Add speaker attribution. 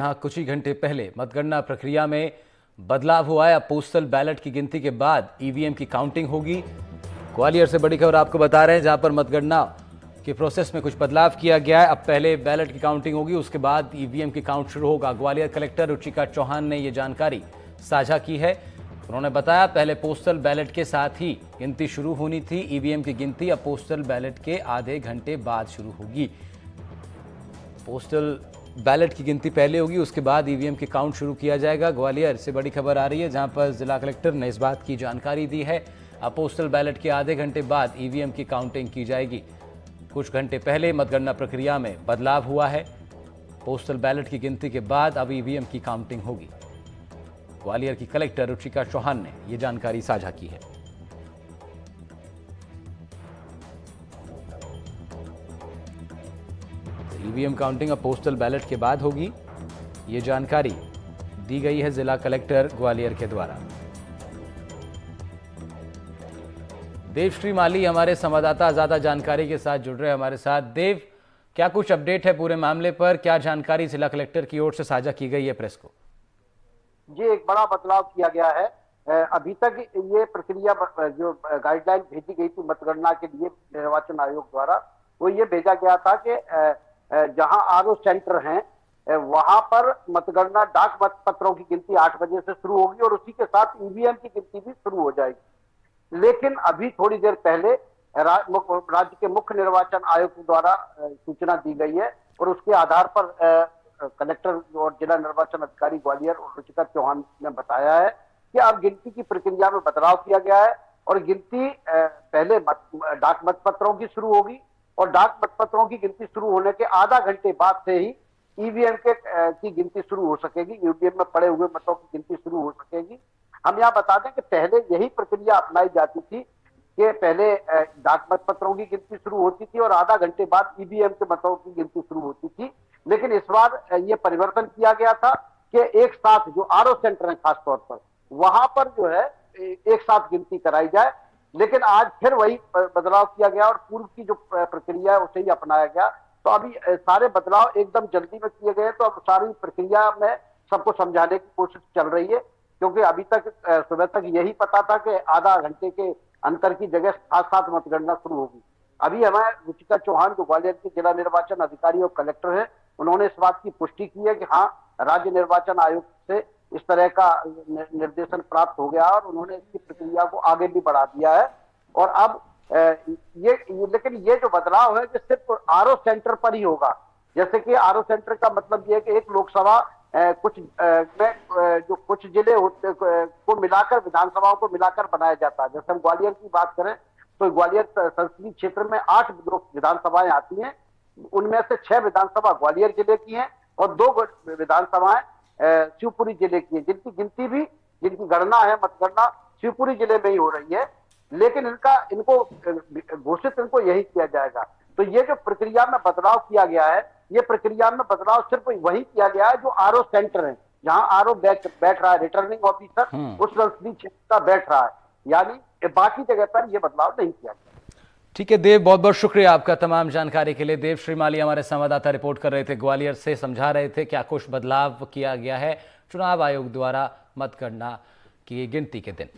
Speaker 1: यहाँ कुछ ही घंटे पहले मतगणना प्रक्रिया में बदलाव हुआ है। अब पोस्टल बैलेट की गिनती के बाद ईवीएम की काउंटिंग होगी। ग्वालियर से बड़ी खबर आपको बता रहे हैं, जहां पर मतगणना के प्रोसेस में कुछ बदलाव किया गया है। अब पहले बैलेट की काउंटिंग होगी, उसके बाद ईवीएम की काउंट शुरू होगा। ग्वालियर कलेक्टर रुचिका चौहान ने ये जानकारी साझा की है। उन्होंने बताया, पहले पोस्टल बैलेट के साथ ही गिनती शुरू होनी थी। ईवीएम की गिनती अब पोस्टल बैलेट के आधे घंटे बाद शुरू होगी। पोस्टल बैलेट की गिनती पहले होगी, उसके बाद ईवीएम की काउंट शुरू किया जाएगा। ग्वालियर से बड़ी खबर आ रही है, जहां पर जिला कलेक्टर ने इस बात की जानकारी दी है। अब पोस्टल बैलेट के आधे घंटे बाद ईवीएम की काउंटिंग की जाएगी। कुछ घंटे पहले मतगणना प्रक्रिया में बदलाव हुआ है। पोस्टल बैलेट की गिनती के बाद अब ईवीएम की काउंटिंग होगी। ग्वालियर की कलेक्टर रुचिका चौहान ने यह जानकारी साझा की है। ईवीएम काउंटिंग अब पोस्टल बैलेट के बाद होगी, ये जानकारी दी गई है जिला कलेक्टर ग्वालियर के द्वारा। देवश्री माली हमारे संवाददाता ज्यादा जानकारी के साथ जुड़ रहे हैं हमारे साथ। देव, क्या कुछ अपडेट है पूरे मामले पर? क्या जानकारी जिला कलेक्टर की ओर से साझा की गई है प्रेस को?
Speaker 2: जी, एक बड़ा बदलाव किया गया है। अभी तक ये प्रक्रिया जो गाइडलाइन भेजी गई थी मतगणना के लिए निर्वाचन आयोग द्वारा, वो ये भेजा गया था कि जहां आरओ सेंटर हैं वहां पर मतगणना डाक मतपत्रों की गिनती 8 बजे से शुरू होगी और उसी के साथ ईवीएम की गिनती भी शुरू हो जाएगी। लेकिन अभी थोड़ी देर पहले राज्य के मुख्य निर्वाचन आयोग द्वारा सूचना दी गई है और उसके आधार पर कलेक्टर और जिला निर्वाचन अधिकारी ग्वालियर और रुचिका चौहान ने बताया है कि अब गिनती की प्रक्रिया में बदलाव किया गया है और गिनती पहले डाक मतपत्रों की शुरू होगी और डाक मतपत्रों की गिनती शुरू होने के आधा घंटे बाद से ही ईवीएम की गिनती शुरू हो सकेगी। ईवीएम में पड़े हुए मतों की गिनती शुरू हो सकेगी। हम यहाँ बता दें कि पहले यही प्रक्रिया अपनाई जाती थी कि पहले डाक मतपत्रों की गिनती शुरू होती थी और आधा घंटे बाद ईवीएम के मतों की गिनती शुरू होती थी। लेकिन इस बार ये परिवर्तन किया गया था कि एक साथ जो आरओ सेंटर है खास तौर पर, वहां पर जो है एक साथ गिनती कराई जाए। लेकिन आज फिर वही बदलाव किया गया और पूर्व की जो प्रक्रिया है उसे ही अपनाया गया। तो अभी सारे बदलाव एकदम जल्दी में किए गए, तो अब सारी प्रक्रिया में सबको समझाने की कोशिश चल रही है, क्योंकि अभी तक सुबह तक यही पता था कि आधा घंटे के अंतर की जगह साथ साथ मतगणना शुरू होगी। अभी हमें रुचिका चौहान जो ग्वालियर के जिला निर्वाचन अधिकारी और कलेक्टर हैं, उन्होंने इस बात की पुष्टि की है कि हाँ, राज्य निर्वाचन आयोग से इस तरह का निर्देशन प्राप्त हो गया और उन्होंने इसकी प्रक्रिया को आगे भी बढ़ा दिया है। और अब लेकिन ये जो बदलाव है, ये सिर्फ आरओ सेंटर पर ही होगा। जैसे कि आरओ सेंटर का मतलब ये है कि एक लोकसभा जो कुछ जिले होते को मिलाकर, विधानसभाओं को मिलाकर बनाया जाता है। जैसे हम ग्वालियर की बात करें तो ग्वालियर संसदीय क्षेत्र में 8 विधानसभाएं आती हैं। उनमें से 6 विधानसभा ग्वालियर जिले की हैं और 2 विधानसभाएं शिवपुरी जिले की है, जिनकी गणना है, मतगणना शिवपुरी जिले में ही हो रही है। लेकिन इनको घोषित यही किया जाएगा। तो ये जो प्रक्रिया में बदलाव किया गया है, ये प्रक्रिया में बदलाव सिर्फ वही किया गया है जो आरओ सेंटर है, जहां आरओ बैठ रहा है, रिटर्निंग ऑफिसर उस संसदीय क्षेत्र का बैठ रहा है। यानी बाकी जगह पर ये बदलाव नहीं किया गया।
Speaker 1: ठीक है देव, बहुत बहुत शुक्रिया आपका तमाम जानकारी के लिए। देव श्री माली हमारे संवाददाता रिपोर्ट कर रहे थे ग्वालियर से, समझा रहे थे क्या कुछ बदलाव किया गया है चुनाव आयोग द्वारा मतगणना की गिनती के दिन।